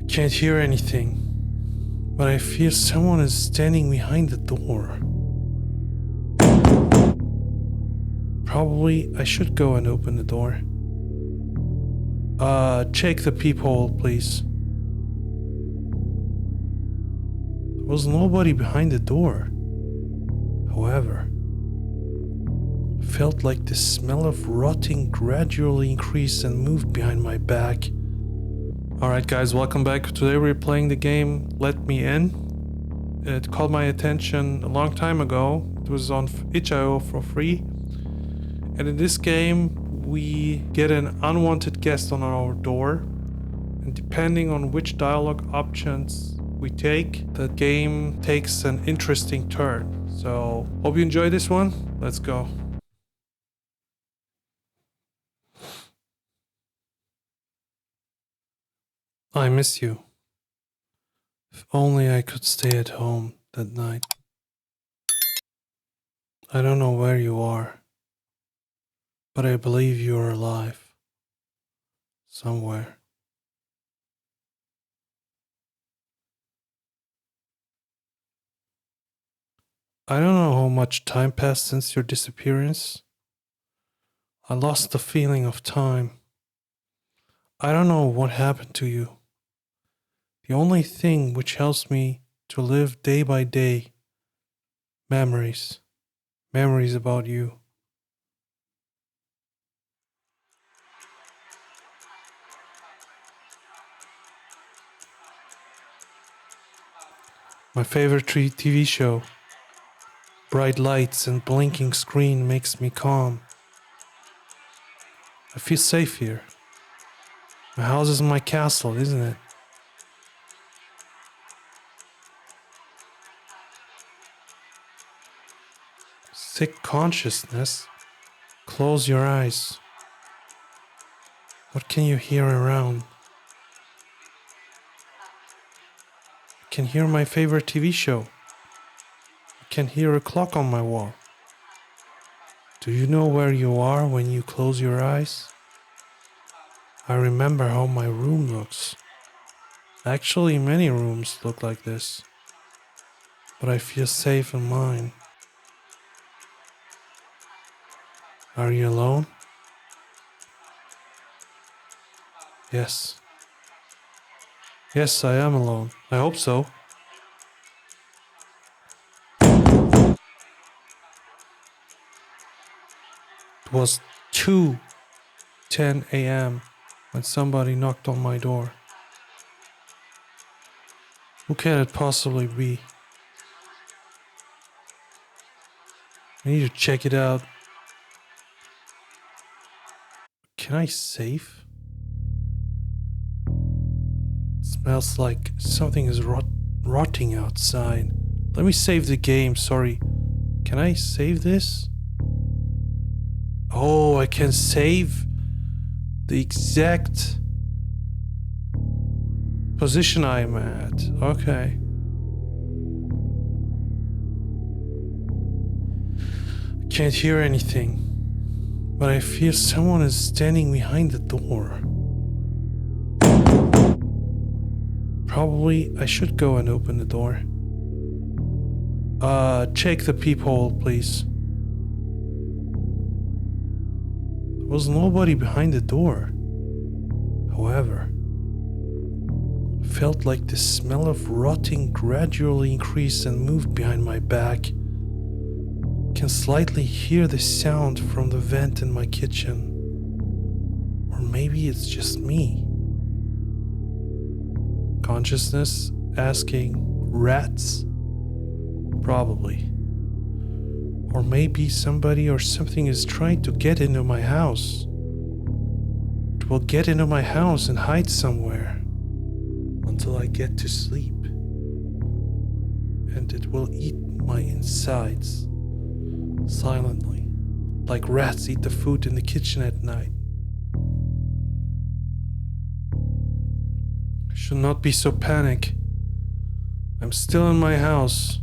Can't hear anything, but I feel someone is standing behind the door. Probably I should go and open the door. Check the peephole, please. There was nobody behind the door. However, I felt like the smell of rotting gradually increased and moved behind my back. Alright guys, welcome back. Today we're playing the game Let Me In. It caught my attention a long time ago. It was on itch.io for free. And in this game, we get an unwanted guest on our door. And depending on which dialogue options we take, the game takes an interesting turn. So, hope you enjoy this one. Let's go. I miss you. If only I could stay at home that night. I don't know where you are, but I believe you are alive. Somewhere. I don't know how much time passed since your disappearance. I lost the feeling of time. I don't know what happened to you. The only thing which helps me to live day by day, memories. Memories about you. My favorite TV show. Bright lights and blinking screen makes me calm. I feel safe here. My house is my castle, isn't it? Sick consciousness. Close your eyes. What can you hear around? I can hear my favorite TV show. I can hear a clock on my wall. Do you know where you are when you close your eyes? I remember how my room looks. Actually, many rooms look like this. But I feel safe in mine. Are you alone? Yes. Yes, I am alone. I hope so. It was 2:10 a.m. when somebody knocked on my door. Who can it possibly be? I need to check it out. Can I save? It smells like something is rotting outside. Let me save the game, sorry. Can I save this? Oh, I can save the exact position I'm at. Okay. I can't hear anything, but I feel someone is standing behind the door. Probably I should go and open the door. Check the peephole, please. There was nobody behind the door. However, I felt like the smell of rotting gradually increased and moved behind my back. I can slightly hear the sound from the vent in my kitchen. Or maybe it's just me. Consciousness asking, rats? Probably. Or maybe somebody or something is trying to get into my house. It will get into my house and hide somewhere until I get to sleep. And it will eat my insides silently, like rats eat the food in the kitchen at night. I should not be so panic. I'm still in my house.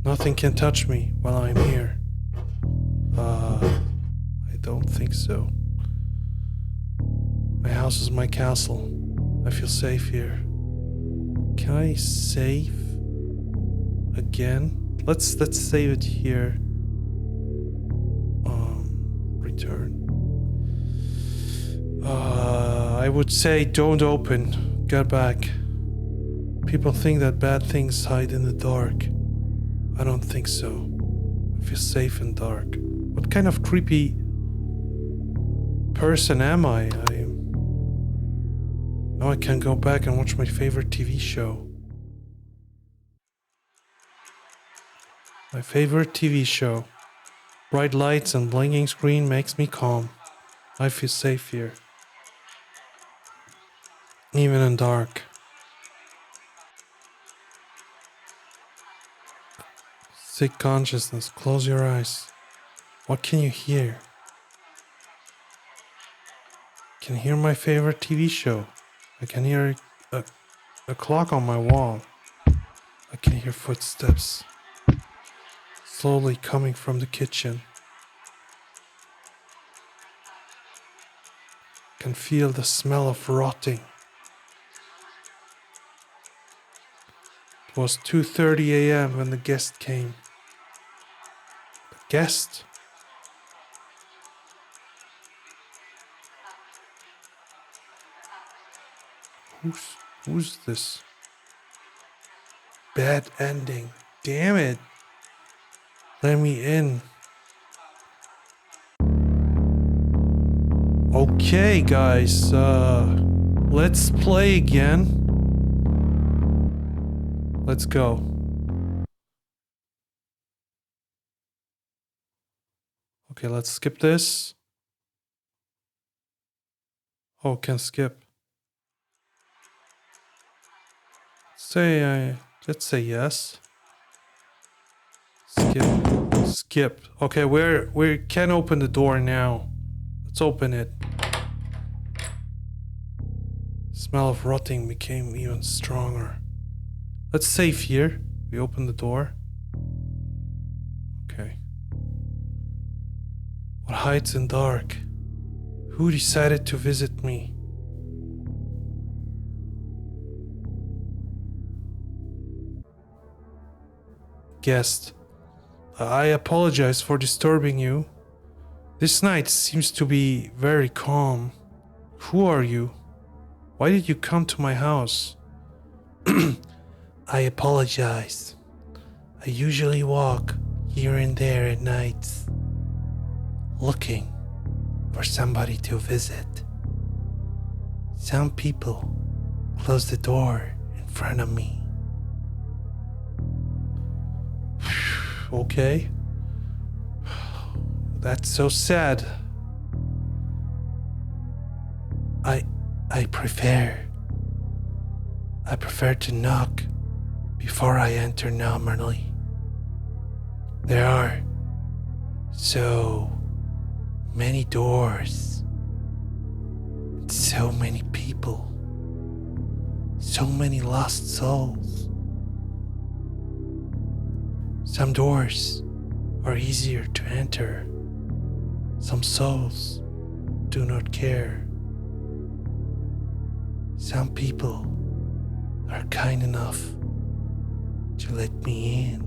Nothing can touch me while I'm here. I don't think so. My house is my castle. I feel safe here. Can I save again? Let's save it here. Return. I would say don't open. Get back. People think that bad things hide in the dark. I don't think so. I feel safe in dark. What kind of creepy person am I? Now I can go back and watch my favorite TV show. My favorite TV show. Bright lights and blinking screen makes me calm. I feel safe here. Even in dark. Sick consciousness. Close your eyes. What can you hear? I can hear my favorite TV show. I can hear a clock on my wall. I can hear footsteps slowly coming from the kitchen. I can feel the smell of rotting. It was 2:30 a.m. when the guest came. The guest? Who's this? Bad ending. Damn it. Let me in. Okay, guys. Let's play again. Let's go. Okay, let's skip this. Oh, can skip. Let's say yes. Skip. Okay, we can open the door now. Let's open it. The smell of rotting became even stronger. Let's save here. We open the door. Okay. What hides in dark? Who decided to visit me? Guest. I apologize for disturbing you. This night seems to be very calm. Who are you? Why did you come to my house? I apologize. I usually walk here and there at nights, looking for somebody to visit. Some people close the door in front of me. Okay. That's so sad. I prefer to knock before I enter normally. There are so many doors, so many people, so many lost souls. Some doors are easier to enter. Some souls do not care. Some people are kind enough to let me in.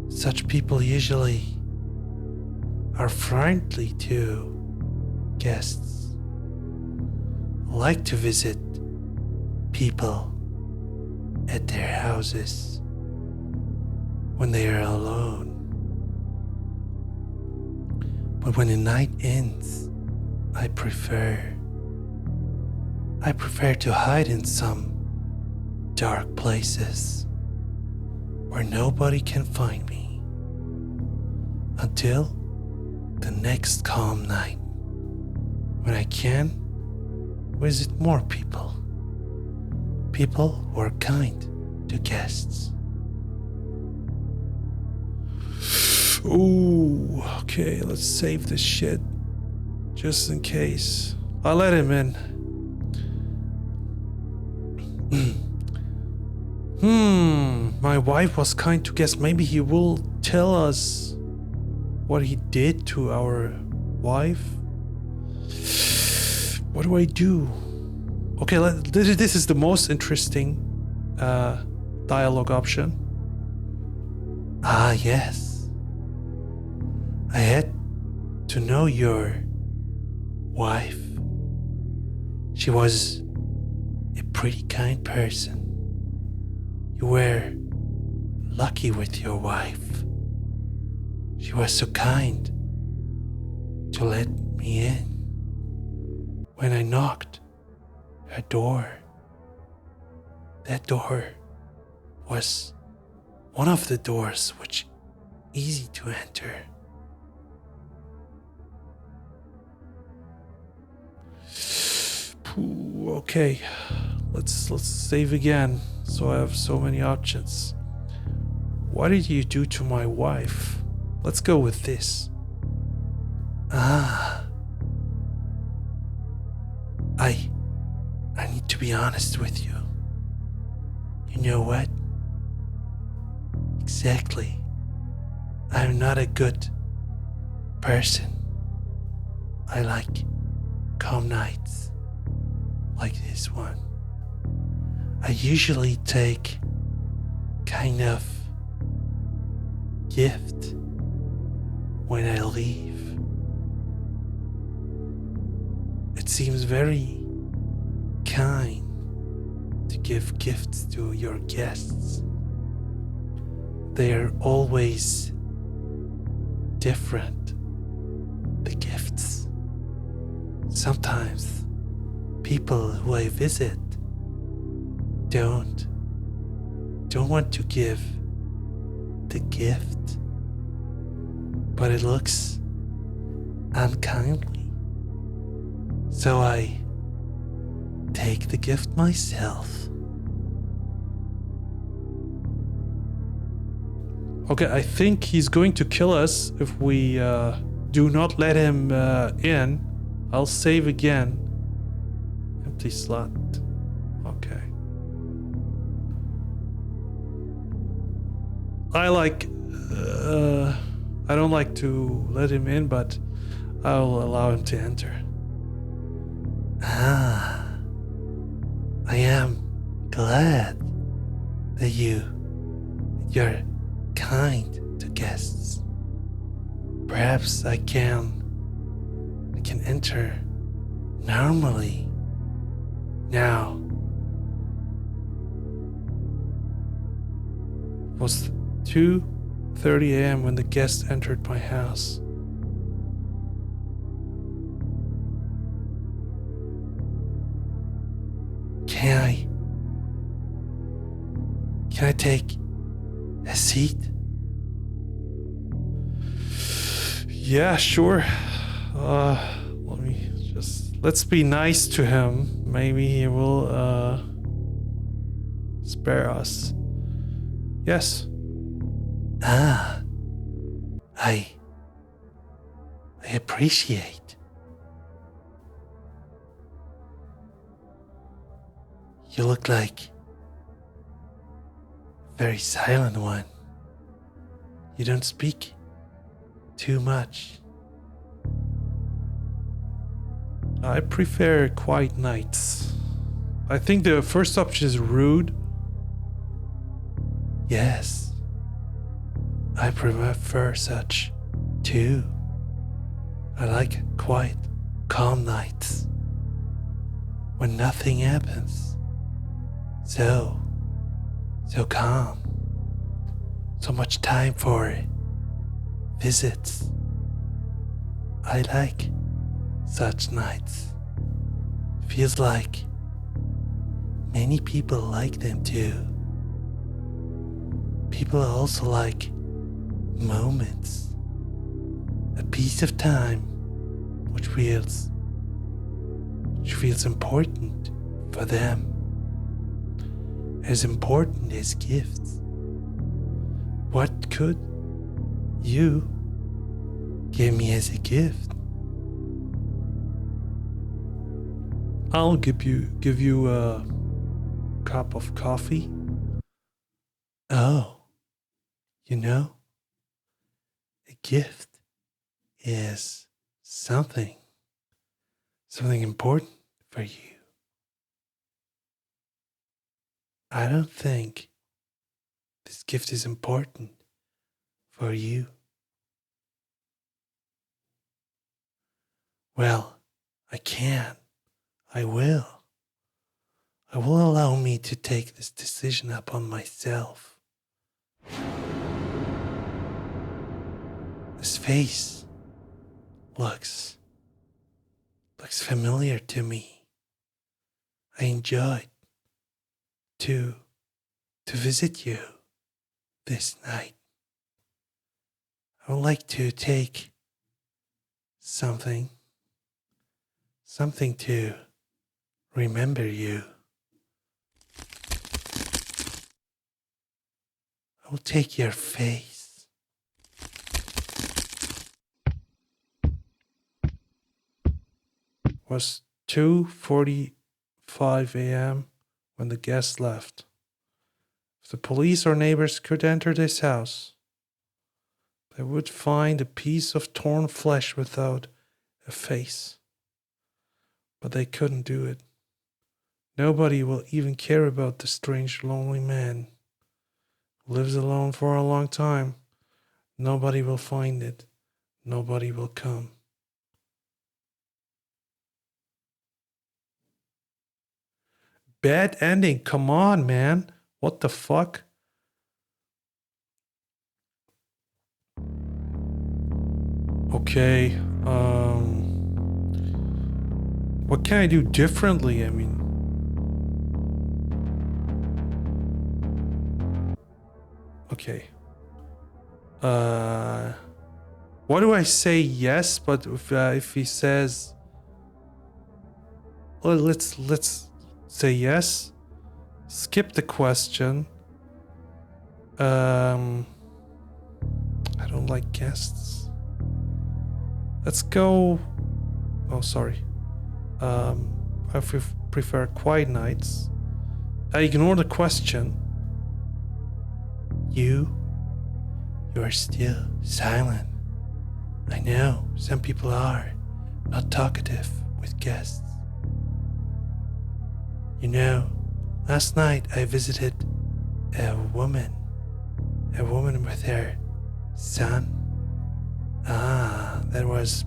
Such people usually are friendly to guests. Like to visit people at their houses when they are alone. But when the night ends, I prefer to hide in some dark places where nobody can find me until the next calm night when I can visit more people. People who are kind to guests. Ooh, okay, let's save this shit just in case. I'll let him in. My wife was kind to guests. Maybe he will tell us what he did to our wife. What do I do? Okay, this is the most interesting dialogue option. Ah, yes. I had to know your wife. She was a pretty kind person. You were lucky with your wife. She was so kind to let me in. When I knocked her door, that door was one of the doors which easy to enter. Okay, let's save again. So I have so many options. What did you do to my wife? Let's go with this. Ah, I need to be honest with you. You know what? Exactly. I'm not a good person. I like calm nights like this one. I usually take kind of gift when I leave. It seems very kind to give gifts to your guests. They're always different, the gifts. Sometimes people who I visit don't want to give the gift, but it looks unkindly. So I take the gift myself. Okay, I think he's going to kill us if we do not let him in. I'll save again. Empty slot. Okay. I don't like to let him in, but I'll allow him to enter. Ah, I am glad that you're kind to guests. Perhaps I can enter normally now. It was 2:30 a.m. when the guest entered my house. Can I take a seat? Yeah, sure. Let's be nice to him. Maybe he will spare us. Yes. Ah, I appreciate. You look like a very silent one. You don't speak too much. I prefer quiet nights. I think the first option is rude. Yes, I prefer such too. I like quiet, calm nights when nothing happens. So calm. So much time for visits. I like such nights. Feels like many people like them too. People also like moments, a piece of time which feels important for them, as important as gifts. What could you give me as a gift? I'll give you a cup of coffee. Oh, you know, a gift is something important for you. I don't think this gift is important for you. Well, I can. I will. I will allow me to take this decision upon myself. This face looks familiar to me. I enjoyed to visit you this night. I would like to take something to remember you. I will take your face. It was 2:45 a.m. when the guests left. If the police or neighbors could enter this house, they would find a piece of torn flesh without a face. But they couldn't do it. Nobody will even care about the strange, lonely man who lives alone for a long time. Nobody will find it. Nobody will come. Bad ending. Come on, man. What the fuck? Okay. What can I do differently? I mean, okay. What do I say? Yes, but if he says, well, let's say yes. Skip the question. I don't like guests. Let's go. Oh, sorry. I prefer quiet nights. I ignore the question. You are still silent. I know some people are not talkative with guests. You know, last night I visited a woman with her son. That was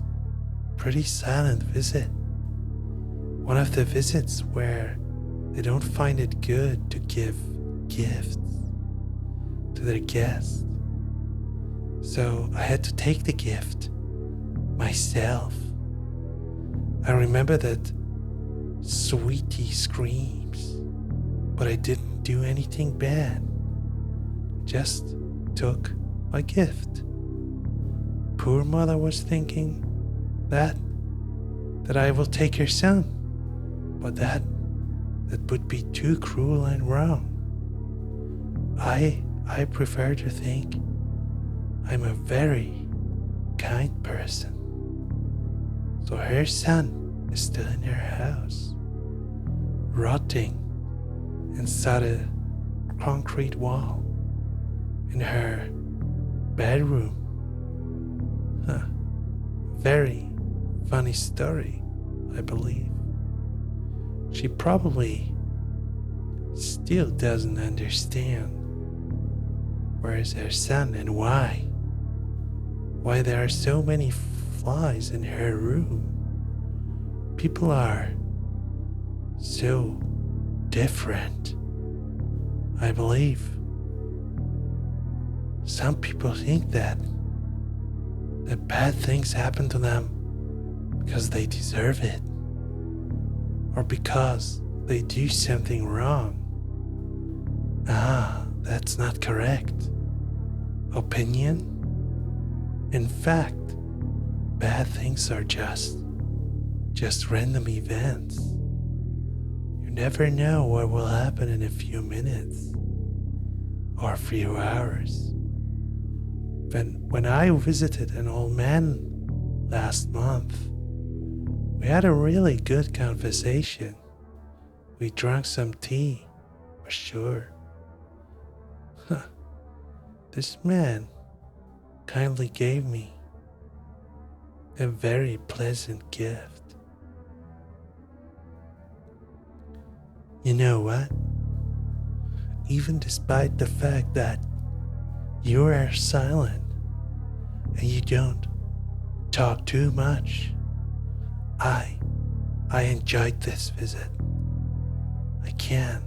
pretty silent visit. One of the visits where they don't find it good to give gifts to their guests. So I had to take the gift myself. I remember that sweetie screams, but I didn't do anything bad. Just took my gift. Poor mother was thinking that I will take her son, but that would be too cruel and wrong. I prefer to think I'm a very kind person. So her son is still in her house, rotting inside a concrete wall in her bedroom. Very funny story, I believe. She probably still doesn't understand where is her son and why there are so many flies in her room. People are so different. I believe some people think that bad things happen to them because they deserve it, or because they do something wrong. That's not correct. Opinion? In fact, bad things are just random events. You never know what will happen in a few minutes or a few hours. When I visited an old man last month, we had a really good conversation. We drank some tea, for sure. This man kindly gave me a very pleasant gift. You know what? even despite the fact that you are silent and you don't talk too much. I enjoyed this visit. I can.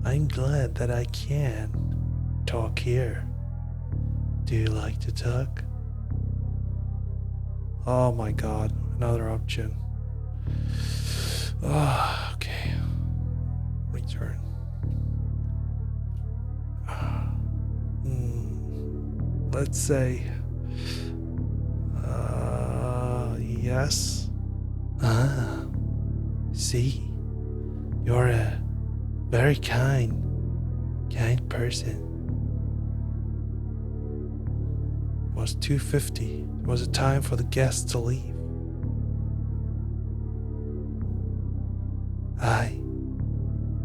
I'm glad that I can talk here. Do you like to talk? Oh my god, another option. Oh, okay. Return. Let's say yes. See, you're a very kind person. It was 2:50. It was a time for the guests to leave. I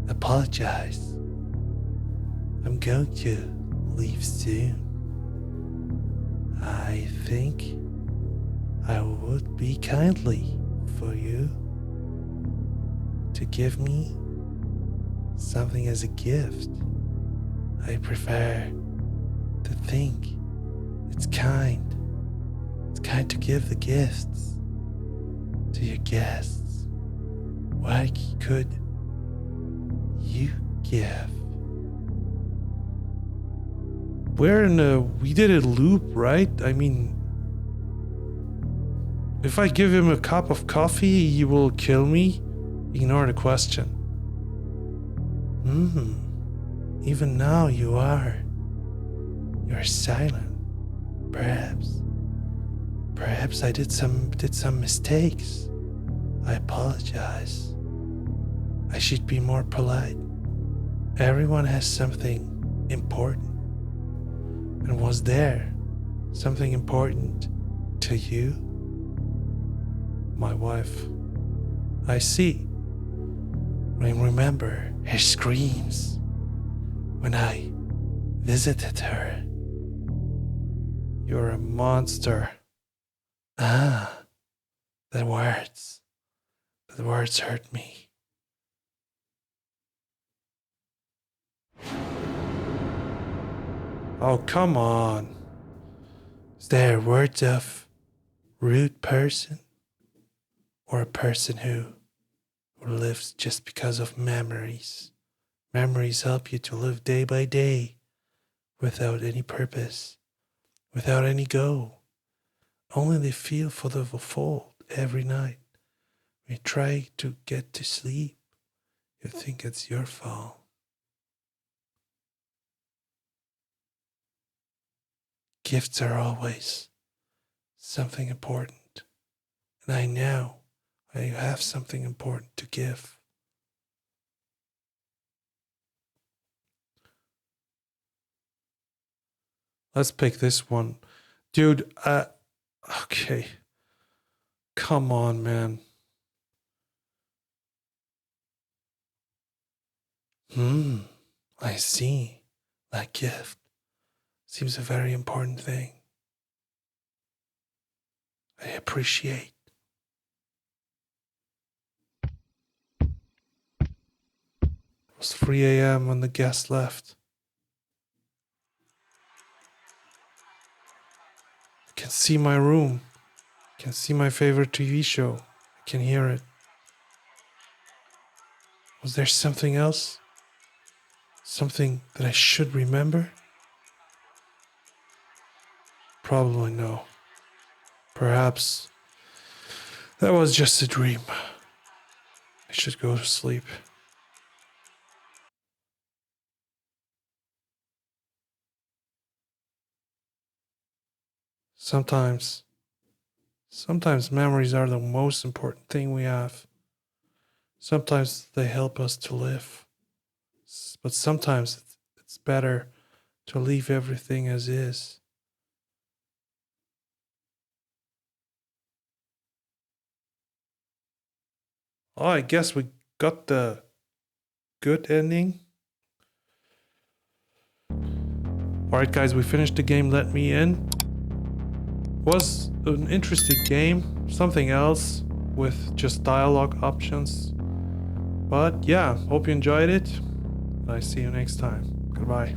apologize. I'm going to leave soon. I think I would be kindly for you to give me something as a gift. I prefer to think it's kind. It's kind to give the gifts to your guests. What could you give? We did a loop, right? I mean, if I give him a cup of coffee, he will kill me? Ignore the question. Even now you're silent. Perhaps I did some mistakes. I apologize. I should be more polite. Everyone has something important. And was there something important to you? My wife. I see. I remember her screams when I visited her. You're a monster. The words hurt me. Oh, come on. Is there words of rude person? Or a person who lives just because of memories? Memories help you to live day by day without any purpose, without any goal. Only the feel for the fold every night. When you try to get to sleep, you think it's your fault. Gifts are always something important. And I know I have something important to give. Let's pick this one. Dude, okay. Come on, man. I see. That gift seems a very important thing. I appreciate. It was 3 a.m. when the guest left. I can see my room. I can see my favorite TV show. I can hear it. Was there something else? Something that I should remember? Probably no. Perhaps that was just a dream. I should go to sleep. Sometimes memories are the most important thing we have. Sometimes they help us to live. But sometimes it's better to leave everything as is. Oh, I guess we got the good ending. Alright guys, we finished the game Let Me In. Was an interesting game. Something else with just dialogue options. But yeah, hope you enjoyed it. I see you next time. Goodbye.